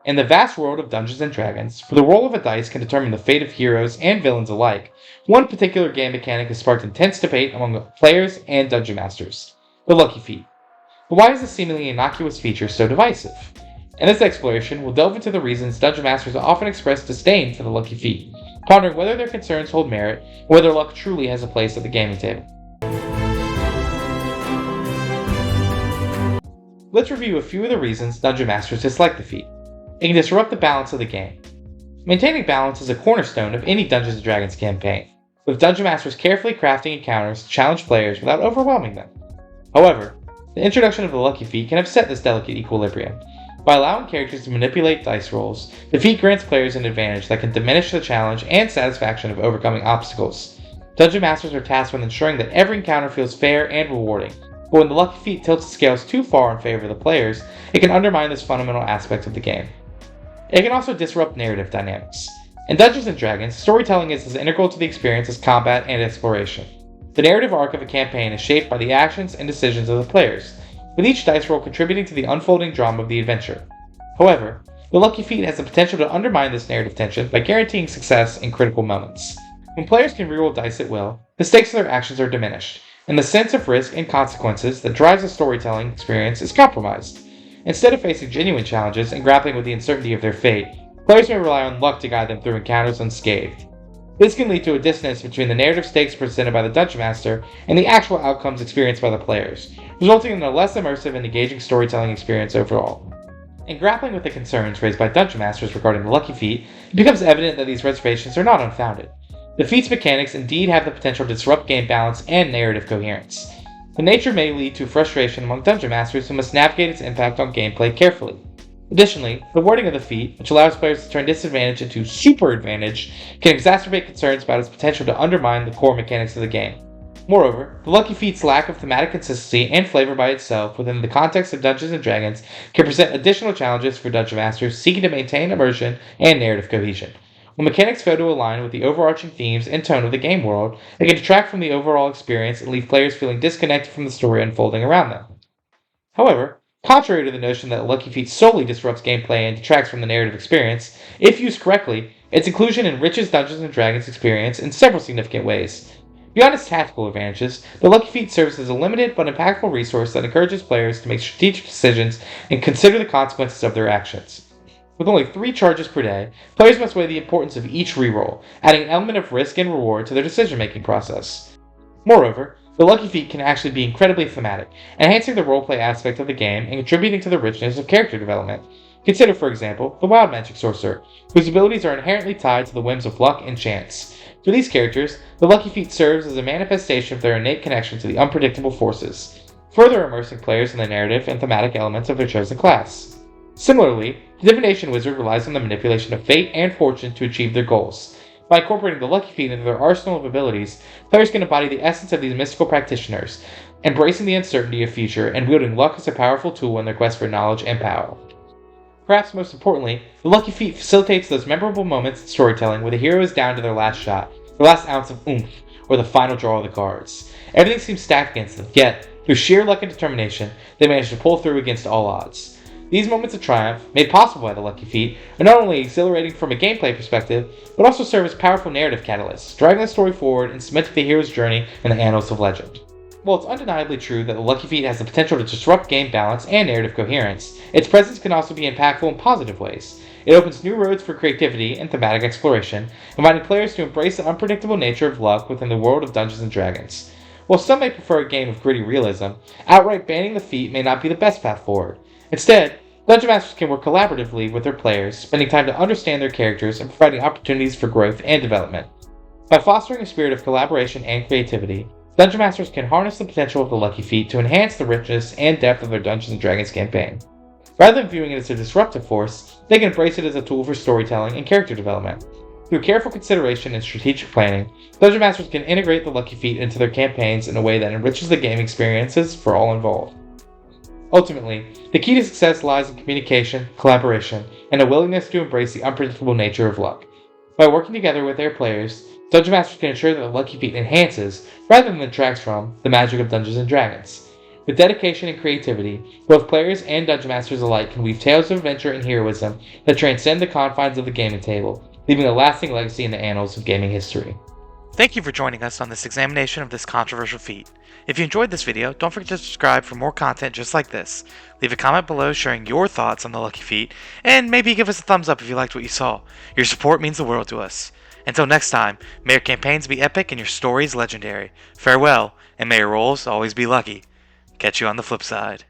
In the vast world of Dungeons & Dragons, where the roll of a dice can determine the fate of heroes and villains alike, one particular game mechanic has sparked intense debate among players and dungeon masters: the Lucky Feat. But why is this seemingly innocuous feature so divisive? In this exploration, we'll delve into the reasons dungeon masters often express disdain for the Lucky Feat, pondering whether their concerns hold merit and whether luck truly has a place at the gaming table. Let's review a few of the reasons dungeon masters dislike the feat. It can disrupt the balance of the game. Maintaining balance is a cornerstone of any Dungeons & Dragons campaign, with dungeon masters carefully crafting encounters to challenge players without overwhelming them. However, the introduction of the Lucky Feat can upset this delicate equilibrium. By allowing characters to manipulate dice rolls, the feat grants players an advantage that can diminish the challenge and satisfaction of overcoming obstacles. Dungeon masters are tasked with ensuring that every encounter feels fair and rewarding, but when the Lucky Feat tilts the scales too far in favor of the players, it can undermine this fundamental aspect of the game. It can also disrupt narrative dynamics. In Dungeons & Dragons, storytelling is as integral to the experience as combat and exploration. The narrative arc of a campaign is shaped by the actions and decisions of the players, with each dice roll contributing to the unfolding drama of the adventure. However, the Lucky Feat has the potential to undermine this narrative tension by guaranteeing success in critical moments. When players can reroll dice at will, the stakes of their actions are diminished, and the sense of risk and consequences that drives the storytelling experience is compromised. Instead of facing genuine challenges and grappling with the uncertainty of their fate, players may rely on luck to guide them through encounters unscathed. This can lead to a dissonance between the narrative stakes presented by the Dungeon Master and the actual outcomes experienced by the players, resulting in a less immersive and engaging storytelling experience overall. In grappling with the concerns raised by Dungeon Masters regarding the Lucky Feat, it becomes evident that these reservations are not unfounded. The feat's mechanics indeed have the potential to disrupt game balance and narrative coherence. The nature may lead to frustration among Dungeon Masters who must navigate its impact on gameplay carefully. Additionally, the wording of the feat, which allows players to turn disadvantage into super advantage, can exacerbate concerns about its potential to undermine the core mechanics of the game. Moreover, the Lucky Feat's lack of thematic consistency and flavor by itself within the context of Dungeons & Dragons can present additional challenges for Dungeon Masters seeking to maintain immersion and narrative cohesion. When mechanics fail to align with the overarching themes and tone of the game world, they can detract from the overall experience and leave players feeling disconnected from the story unfolding around them. However, contrary to the notion that Lucky Feat solely disrupts gameplay and detracts from the narrative experience, if used correctly, its inclusion enriches Dungeons & Dragons experience in several significant ways. Beyond its tactical advantages, the Lucky Feat serves as a limited but impactful resource that encourages players to make strategic decisions and consider the consequences of their actions. With only 3 charges per day, players must weigh the importance of each reroll, adding an element of risk and reward to their decision-making process. Moreover, the Lucky Feat can actually be incredibly thematic, enhancing the roleplay aspect of the game and contributing to the richness of character development. Consider, for example, the Wild Magic Sorcerer, whose abilities are inherently tied to the whims of luck and chance. For these characters, the Lucky Feat serves as a manifestation of their innate connection to the unpredictable forces, further immersing players in the narrative and thematic elements of their chosen class. Similarly, the Divination Wizard relies on the manipulation of fate and fortune to achieve their goals. By incorporating the Lucky Feat into their arsenal of abilities, players can embody the essence of these mystical practitioners, embracing the uncertainty of future and wielding luck as a powerful tool in their quest for knowledge and power. Perhaps most importantly, the Lucky Feat facilitates those memorable moments in storytelling where the hero is down to their last shot, their last ounce of oomph, or the final draw of the cards. Everything seems stacked against them, yet, through sheer luck and determination, they manage to pull through against all odds. These moments of triumph, made possible by the Lucky Feat, are not only exhilarating from a gameplay perspective, but also serve as powerful narrative catalysts, driving the story forward and cementing the hero's journey in the annals of legend. While it's undeniably true that the Lucky Feat has the potential to disrupt game balance and narrative coherence, its presence can also be impactful in positive ways. It opens new roads for creativity and thematic exploration, inviting players to embrace the unpredictable nature of luck within the world of Dungeons & Dragons. While some may prefer a game of gritty realism, outright banning the feat may not be the best path forward. Instead, Dungeon Masters can work collaboratively with their players, spending time to understand their characters and providing opportunities for growth and development. By fostering a spirit of collaboration and creativity, Dungeon Masters can harness the potential of the Lucky Feat to enhance the richness and depth of their Dungeons & Dragons campaign. Rather than viewing it as a disruptive force, they can embrace it as a tool for storytelling and character development. Through careful consideration and strategic planning, Dungeon Masters can integrate the Lucky Feat into their campaigns in a way that enriches the game experiences for all involved. Ultimately, the key to success lies in communication, collaboration, and a willingness to embrace the unpredictable nature of luck. By working together with their players, Dungeon Masters can ensure that the Lucky Feat enhances, rather than detracts from, the magic of Dungeons & Dragons. With dedication and creativity, both players and dungeon masters alike can weave tales of adventure and heroism that transcend the confines of the gaming table, leaving a lasting legacy in the annals of gaming history. Thank you for joining us on this examination of this controversial feat. If you enjoyed this video, don't forget to subscribe for more content just like this. Leave a comment below sharing your thoughts on the lucky feat, and maybe give us a thumbs up if you liked what you saw. Your support means the world to us. Until next time, may your campaigns be epic and your stories legendary. Farewell, and may your rolls always be lucky. Catch you on the flip side.